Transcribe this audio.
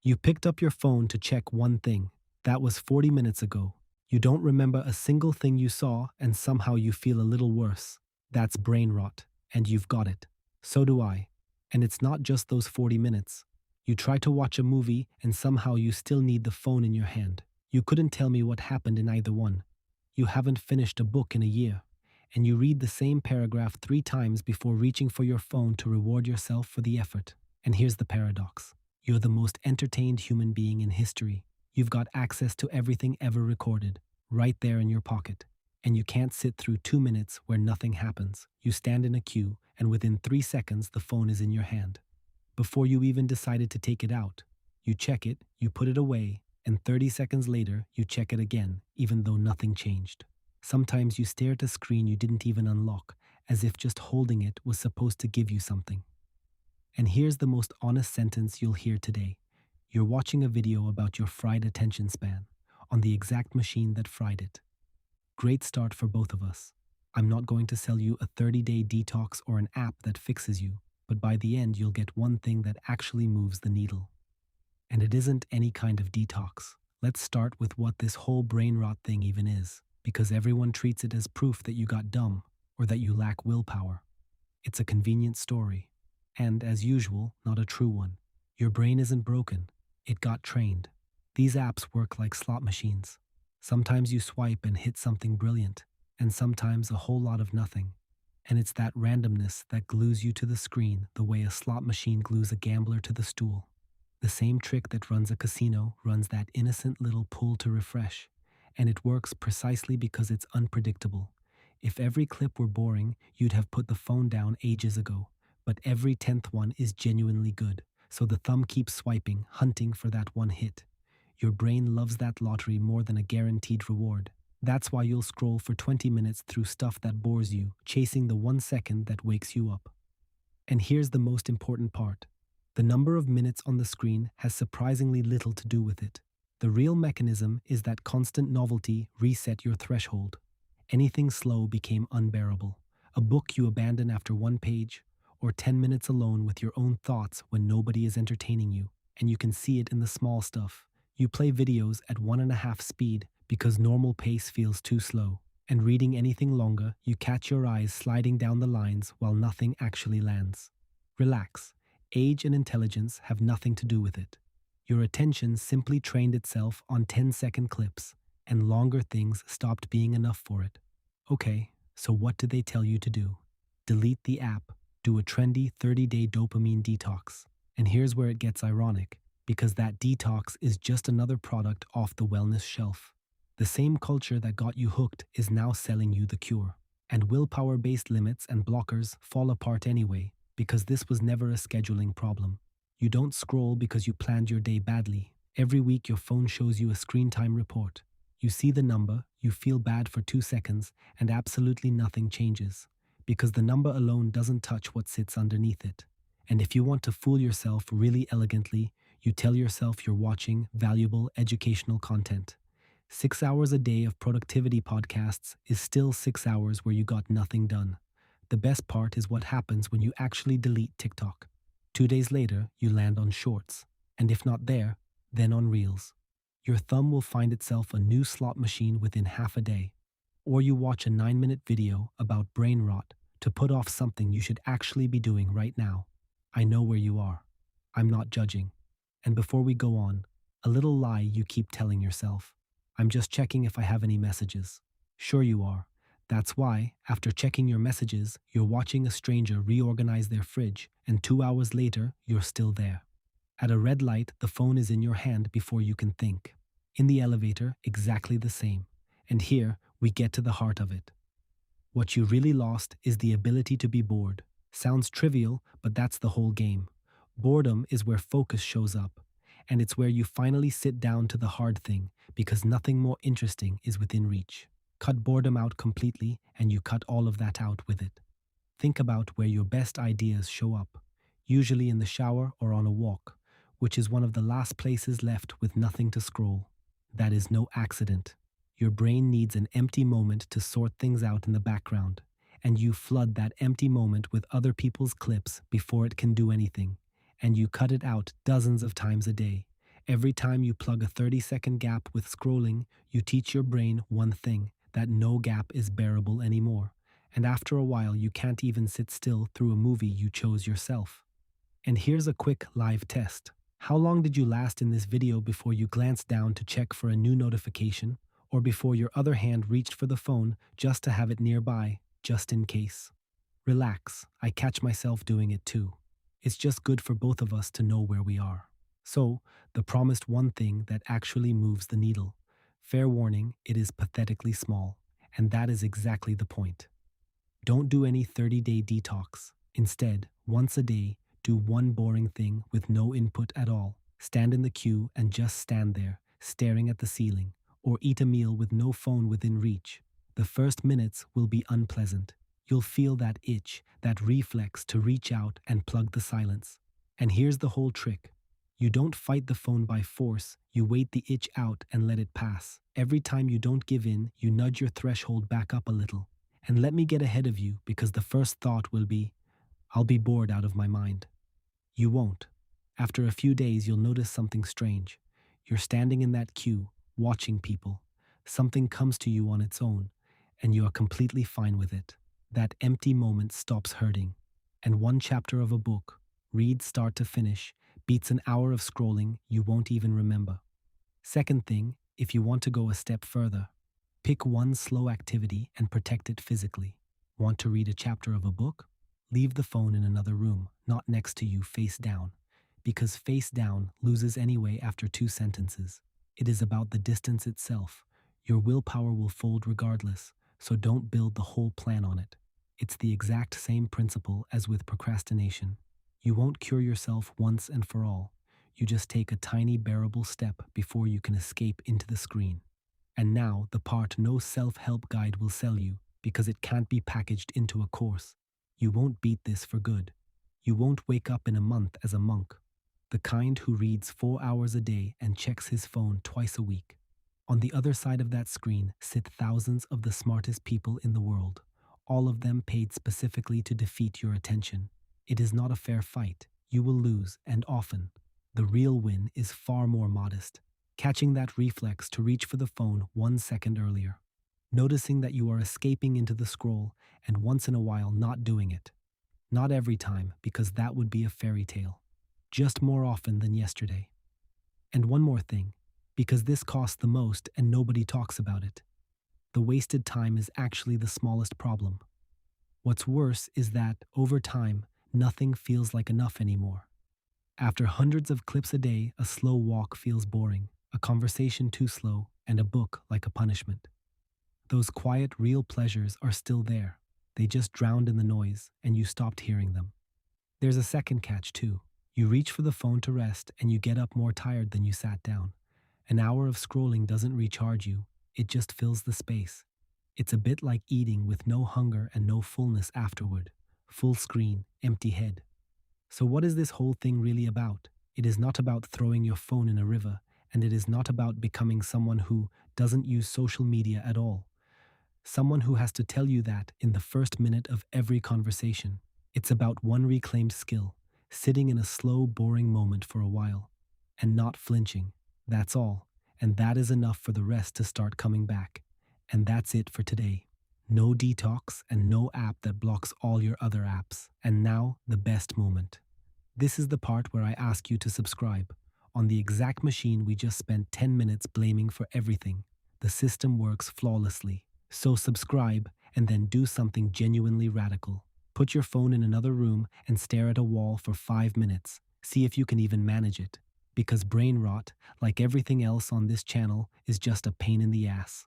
You picked up your phone to check one thing. That was 40 minutes ago. You don't remember a single thing you saw, and somehow you feel a little worse. That's brain rot, and you've got it. So do I. And it's not just those 40 minutes. You try to watch a movie, and somehow you still need the phone in your hand. You couldn't tell me what happened in either one. You haven't finished a book in a year, and you read the same paragraph 3 times before reaching for your phone to reward yourself for the effort. And here's the paradox. You're the most entertained human being in history. You've got access to everything ever recorded, right there in your pocket. And you can't sit through 2 minutes where nothing happens. You stand in a queue, and within 3 seconds, the phone is in your hand. Before you even decided to take it out, you check it, you put it away, and 30 seconds later, you check it again, even though nothing changed. Sometimes you stare at a screen you didn't even unlock, as if just holding it was supposed to give you something. And here's the most honest sentence you'll hear today. You're watching a video about your fried attention span on the exact machine that fried it. Great start for both of us. I'm not going to sell you a 30-day detox or an app that fixes you, but by the end you'll get one thing that actually moves the needle. And it isn't any kind of detox. Let's start with what this whole brain rot thing even is, because everyone treats it as proof that you got dumb or that you lack willpower. It's a convenient story. And, as usual, not a true one. Your brain isn't broken. It got trained. These apps work like slot machines. Sometimes you swipe and hit something brilliant, and sometimes a whole lot of nothing. And it's that randomness that glues you to the screen the way a slot machine glues a gambler to the stool. The same trick that runs a casino runs that innocent little pull to refresh, and it works precisely because it's unpredictable. If every clip were boring, you'd have put the phone down ages ago. But every 10th one is genuinely good, so the thumb keeps swiping, hunting for that one hit. Your brain loves that lottery more than a guaranteed reward. That's why you'll scroll for 20 minutes through stuff that bores you, chasing the 1 second that wakes you up. And here's the most important part. The number of minutes on the screen has surprisingly little to do with it. The real mechanism is that constant novelty reset your threshold. Anything slow became unbearable. A book you abandon after one page, or 10 minutes alone with your own thoughts when nobody is entertaining you, and you can see it in the small stuff. You play videos at 1.5 speed because normal pace feels too slow, and reading anything longer, you catch your eyes sliding down the lines while nothing actually lands. Relax. Age and intelligence have nothing to do with it. Your attention simply trained itself on 10-second clips, and longer things stopped being enough for it. Okay, so what did they tell you to do? Delete the app. Do a trendy 30-day dopamine detox. And here's where it gets ironic, because that detox is just another product off the wellness shelf. The same culture that got you hooked is now selling you the cure. And willpower-based limits and blockers fall apart anyway, because this was never a scheduling problem. You don't scroll because you planned your day badly. Every week your phone shows you a screen time report. You see the number, you feel bad for 2 seconds, and absolutely nothing changes. Because the number alone doesn't touch what sits underneath it. And if you want to fool yourself really elegantly, you tell yourself you're watching valuable educational content. 6 hours a day of productivity podcasts is still 6 hours where you got nothing done. The best part is what happens when you actually delete TikTok. 2 days later, you land on Shorts. And if not there, then on Reels. Your thumb will find itself a new slot machine within half a day. Or you watch a 9-minute video about brain rot to put off something you should actually be doing right now. I know where you are. I'm not judging. And before we go on, a little lie you keep telling yourself. I'm just checking if I have any messages. Sure you are. That's why, after checking your messages, you're watching a stranger reorganize their fridge, and 2 hours later, you're still there. At a red light, the phone is in your hand before you can think. In the elevator, exactly the same. And here, we get to the heart of it. What you really lost is the ability to be bored. Sounds trivial, but that's the whole game. Boredom is where focus shows up, and it's where you finally sit down to the hard thing because nothing more interesting is within reach. Cut boredom out completely, and you cut all of that out with it. Think about where your best ideas show up, usually in the shower or on a walk, which is one of the last places left with nothing to scroll. That is no accident. Your brain needs an empty moment to sort things out in the background, and you flood that empty moment with other people's clips before it can do anything, and you cut it out dozens of times a day, Every time you plug a 30-second gap with scrolling, you teach your brain one thing, that no gap is bearable anymore. And after a while, you can't even sit still through a movie you chose yourself. And here's a quick live test. How long did you last in this video before you glanced down to check for a new notification, or before your other hand reached for the phone just to have it nearby, just in case? Relax, I catch myself doing it too. It's just good for both of us to know where we are. So, the promised one thing that actually moves the needle. Fair warning, it is pathetically small, and that is exactly the point. Don't do any 30-day detox. Instead, once a day, do one boring thing with no input at all. Stand in the queue and just stand there, staring at the ceiling, or eat a meal with no phone within reach. The first minutes will be unpleasant. You'll feel that itch, that reflex to reach out and plug the silence. And here's the whole trick. You don't fight the phone by force, you wait the itch out and let it pass. Every time you don't give in, you nudge your threshold back up a little. And let me get ahead of you, because the first thought will be, I'll be bored out of my mind. You won't. After a few days, you'll notice something strange. You're standing in that queue, watching people. Something comes to you on its own, and you are completely fine with it. That empty moment stops hurting. And one chapter of a book, read start to finish, beats an hour of scrolling you won't even remember. Second thing, if you want to go a step further, pick one slow activity and protect it physically. Want to read a chapter of a book? Leave the phone in another room, not next to you face down, because face down loses anyway after 2 sentences. It is about the distance itself. Your willpower will fold regardless, so don't build the whole plan on it. It's the exact same principle as with procrastination. You won't cure yourself once and for all. You just take a tiny bearable step before you can escape into the screen. And now, the part no self-help guide will sell you, because it can't be packaged into a course. You won't beat this for good. You won't wake up in a month as a monk, the kind who reads 4 hours a day and checks his phone twice a week. On the other side of that screen sit thousands of the smartest people in the world, all of them paid specifically to defeat your attention. It is not a fair fight. You will lose, and often. The real win is far more modest. Catching that reflex to reach for the phone 1 second earlier. Noticing that you are escaping into the scroll and once in a while not doing it. Not every time, because that would be a fairy tale. Just more often than yesterday. And one more thing, because this costs the most and nobody talks about it. The wasted time is actually the smallest problem. What's worse is that, over time, nothing feels like enough anymore. After hundreds of clips a day, a slow walk feels boring, a conversation too slow, and a book like a punishment. Those quiet, real pleasures are still there. They just drowned in the noise, and you stopped hearing them. There's a second catch, too. You reach for the phone to rest, and you get up more tired than you sat down. An hour of scrolling doesn't recharge you, it just fills the space. It's a bit like eating with no hunger and no fullness afterward. Full screen, empty head. So what is this whole thing really about? It is not about throwing your phone in a river, and it is not about becoming someone who doesn't use social media at all. Someone who has to tell you that in the first minute of every conversation. It's about one reclaimed skill, sitting in a slow, boring moment for a while, and not flinching. That's all, and that is enough for the rest to start coming back. And that's it for today. No detox and no app that blocks all your other apps. And now, the best moment. This is the part where I ask you to subscribe. On the exact machine we just spent 10 minutes blaming for everything. The system works flawlessly. So subscribe and then do something genuinely radical. Put your phone in another room and stare at a wall for 5 minutes. See if you can even manage it. Because brain rot, like everything else on this channel, is just a pain in the ass.